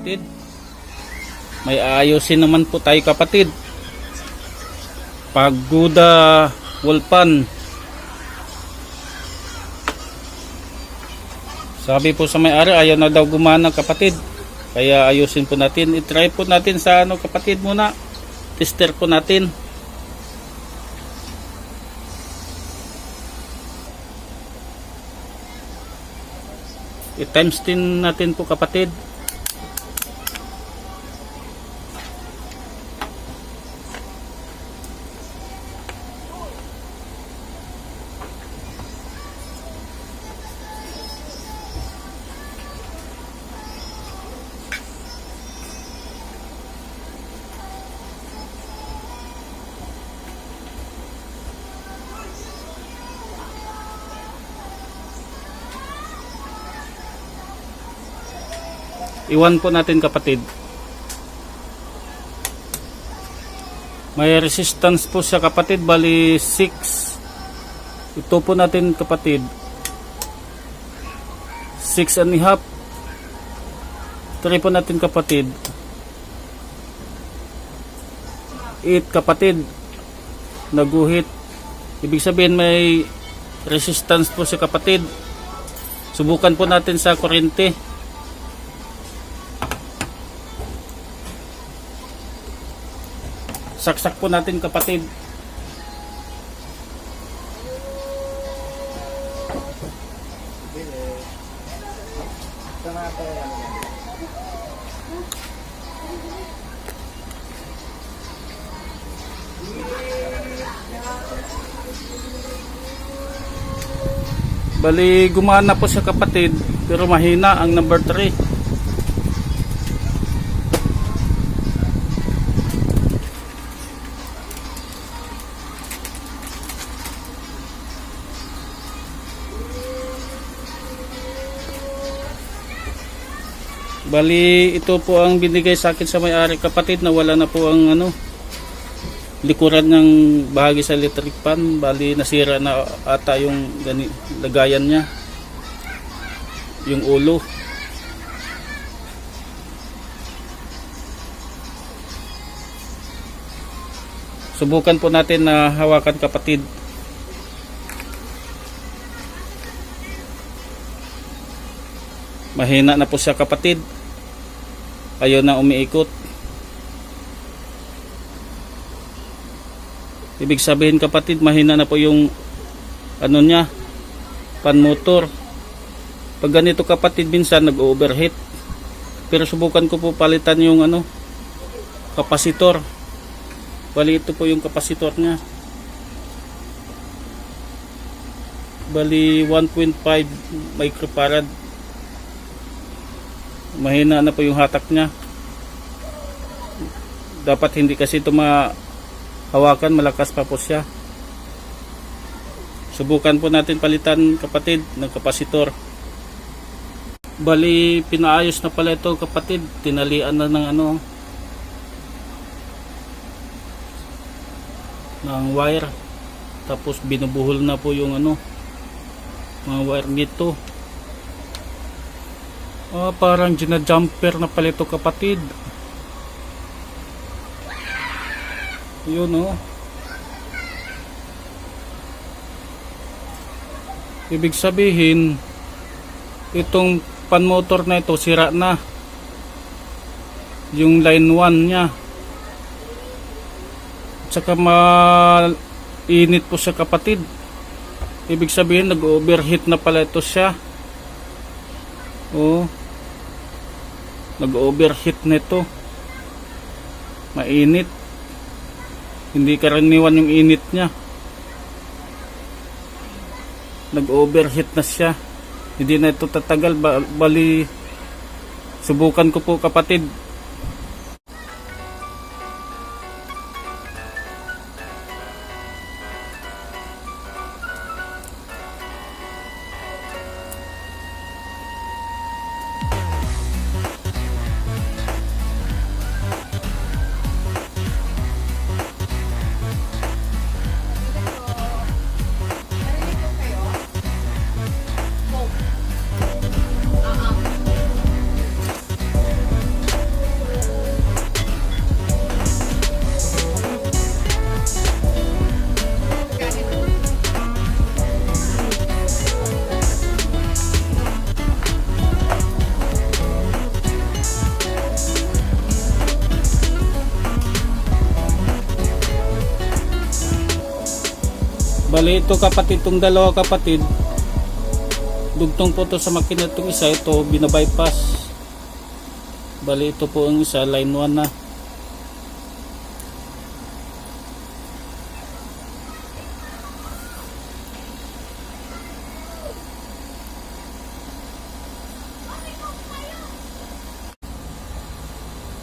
kapatid. May ayusin naman po tayo kapatid. Pagoda Wolpan. Sabi po sa may-ari ayaw na daw gumana kapatid. Kaya ayusin po natin. I-try po natin sa kapatid muna. Tester po natin. I-times 10 natin po kapatid. Iwan po natin kapatid. May resistance po siya kapatid, bali 6. Ito po natin kapatid 6 and a half. Try po natin kapatid 8 kapatid. Naguhit. Ibig sabihin may resistance po siya kapatid. Subukan po natin sa kuryente. Saksak po natin kapatid. Bali gumana po siya kapatid, pero mahina ang number 3. Bali ito po ang binigay sa akin sa may-ari kapatid, na wala na po ang likuran ng bahagi sa electric pan. Bali nasira na ata yung lagayan niya, yung ulo. Subukan po natin na hawakan kapatid. Mahina na po siya kapatid. Ayaw na umiikot. Ibig sabihin kapatid, mahina na po yung niya, pan motor. Pag ganito kapatid, minsan nag-overheat. Pero subukan ko po palitan yung kapasitor. Bali ito po yung kapasitor niya. Bali 1.5 microfarad. Mahina na po yung hatak niya. Dapat hindi kasi ito mahawakan, malakas pa po siya. Subukan po natin palitan kapatid ng kapasitor. Bali pinaayos na pala ito kapatid. Tinalian na ng ng wire. Tapos binubuhol na po yung mga wire dito. Parang ginajumper na pala ito kapatid. Yun ibig sabihin itong pan motor na ito sira na yung line 1 nya. Tsaka mainit po siya kapatid. Ibig sabihin nag-overheat na pala ito siya. Nag-overheat nito. Mainit. Hindi karaniwan yung init niya. Nag-overheat na siya. Hindi na ito tatagal. Bali subukan ko po kapatid. Bali ito kapatid, itong dalawa kapatid, dugtong po to sa makina. Itong isa, ito binabypass. Bali ito po ang isa, line 1 na.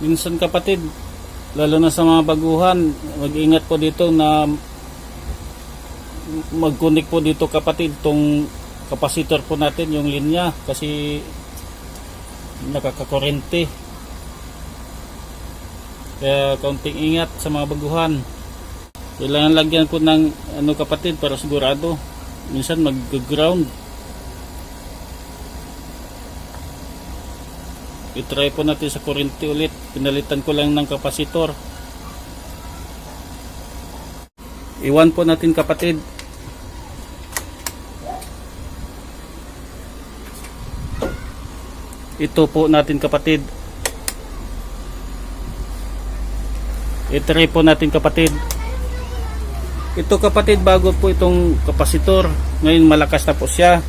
Minsan kapatid, lalo na sa mga baguhan, mag-ingat po dito na mag-connect po dito kapatid tong capacitor po natin, yung linya, kasi nakakakurente. Kaya kaunting ingat sa mga baguhan. Kailangan lagyan ko ng ano kapatid para sigurado. Minsan mag-ground. I-try po natin sa kurente ulit. Pinalitan ko lang ng kapasitor. Iwan po natin kapatid. Ito po natin kapatid. I-try po natin kapatid. Ito kapatid, bago po itong kapasitor. Ngayon malakas na po siya.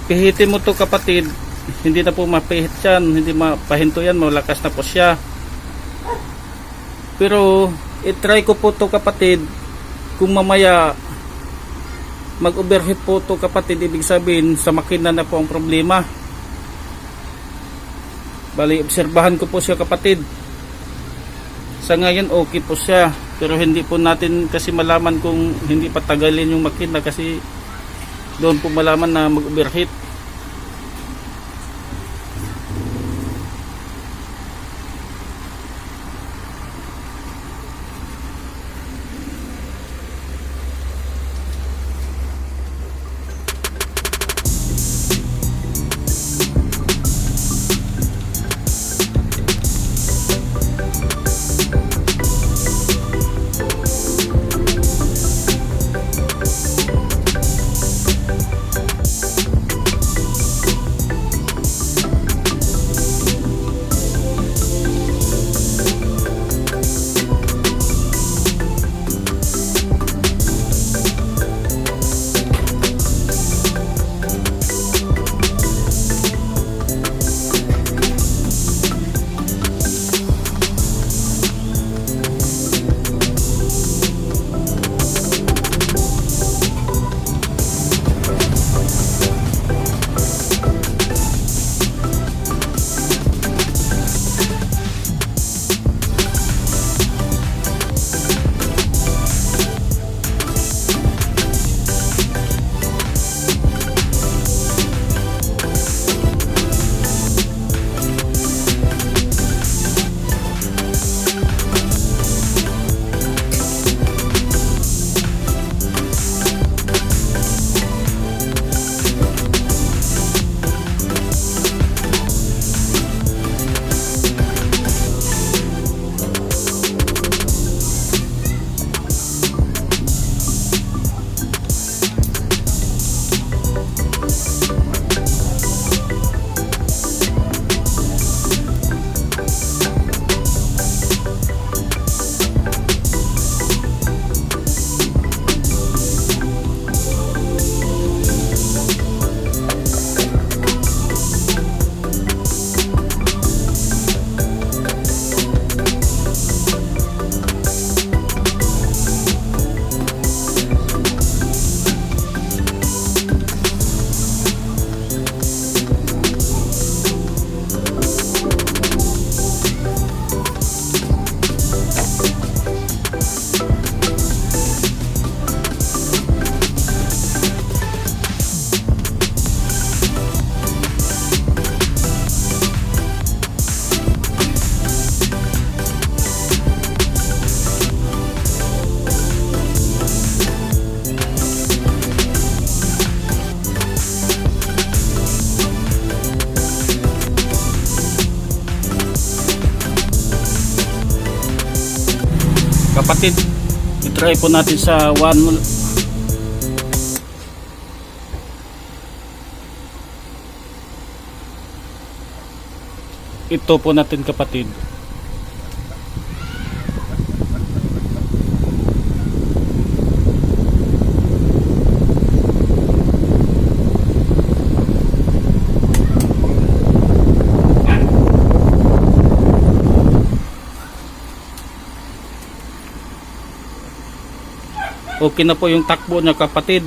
Pihitin mo to kapatid, hindi na po mapihit yan, hindi mapahinto yan, malakas na po siya. Pero i-try ko po to kapatid, kung mamaya mag-overheat po to kapatid, ibig sabihin sa makina na po ang problema. Bali, obserbahan ko po siya kapatid. Sa ngayon okay po siya, pero hindi po natin kasi malaman kung hindi patagalin yung makina, kasi doon po malaman na mag-overheat. Kapatid, i-try po natin sa 1. Ito po natin kapatid. okay na po yung takbo niya kapatid.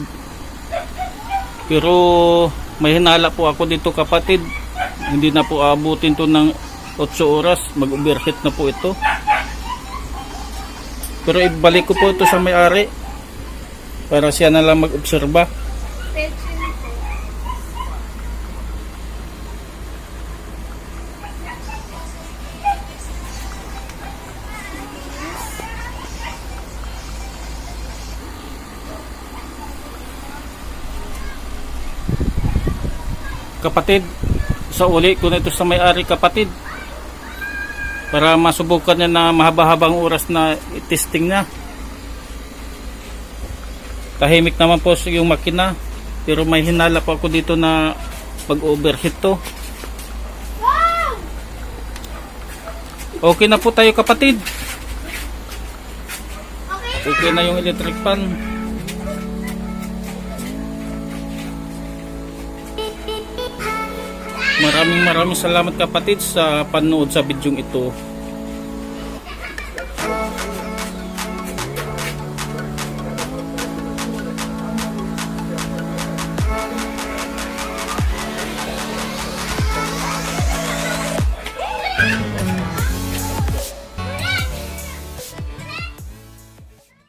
Pero may hinala po ako dito kapatid. Hindi na po aabutin to ng 8 oras. Mag-overheat na po ito. Pero ibalik ko po ito sa may-ari para siya na lang mag-obserba. Kapatid, sa uli ko na ito sa may-ari kapatid para masubukan niya na mahaba-habang oras na testing niya. Tahimik naman po yung makina pero may hinala po ako dito na mag-overheat to. Okay na po tayo kapatid. Okay na yung electric fan. Maraming salamat kapatid sa panood sa bidyong ito.